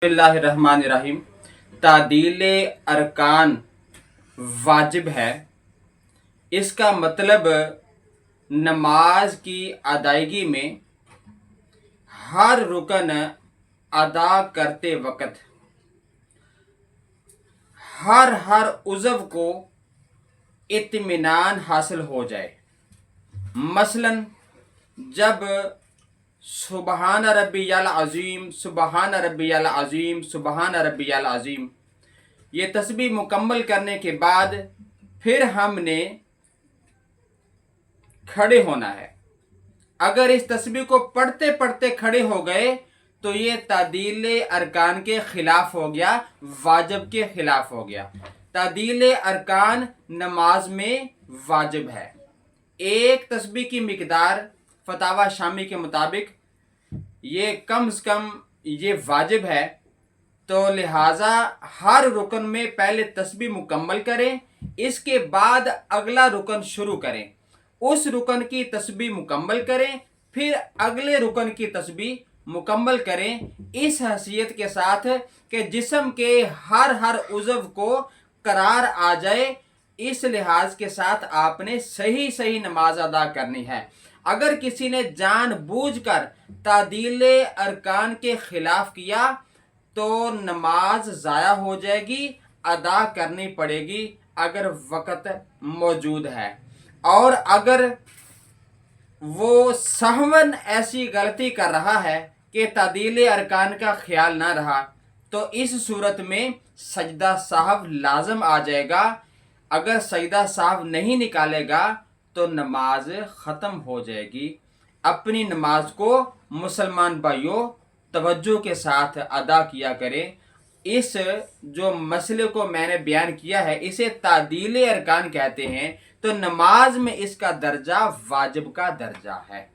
बिस्मिल्लाहिर्रहमानिर्रहीम। तादील अरकान वाजिब है। इसका मतलब नमाज की अदायगी में हर रुकन अदा करते वक्त हर उज़व को इत्मीनान हासिल हो जाए। मसलन जब सुबहान रब्बियल अज़ीम सुबहान रब्बियल अज़ीम सुबहान रब्बियल अज़ीम ये तस्बीह मुकम्मल करने के बाद फिर हमने खड़े होना है। अगर इस तस्बीह को पढ़ते पढ़ते खड़े हो गए तो ये तादील अरकान के खिलाफ हो गया, वाजिब के खिलाफ हो गया। तादील अरकान नमाज में वाजिब है। एक तस्बीह की मिकदार फतावा शामी के मुताबिक ये कम से कम ये वाजिब है, तो लिहाजा हर रुकन में पहले तस्बीह मुकम्मल करें, इसके बाद अगला रुकन शुरू करें। उस रुकन की तस्बीह मुकम्मल करें, फिर अगले रुकन की तस्बीह मुकम्मल करें, इस हैसियत के साथ कि जिस्म के हर उज़व को करार आ जाए। इस लिहाज के साथ आपने सही नमाज अदा करनी है। अगर किसी ने जानबूझकर तादील अरकान के खिलाफ किया तो नमाज ज़ाया हो जाएगी, अदा करनी पड़ेगी अगर वक़्त मौजूद है। और अगर वो सहवन ऐसी गलती कर रहा है कि तादील अरकान का ख्याल ना रहा, तो इस सूरत में सजदा साहब लाजम आ जाएगा। अगर सजदा साहब नहीं निकालेगा तो नमाज ख़त्म हो जाएगी। अपनी नमाज को मुसलमान भाइयों तवज्जो के साथ अदा किया करें। इस जो मसले को मैंने बयान किया है इसे तादील अरकान कहते हैं, तो नमाज में इसका दर्जा वाजिब का दर्जा है।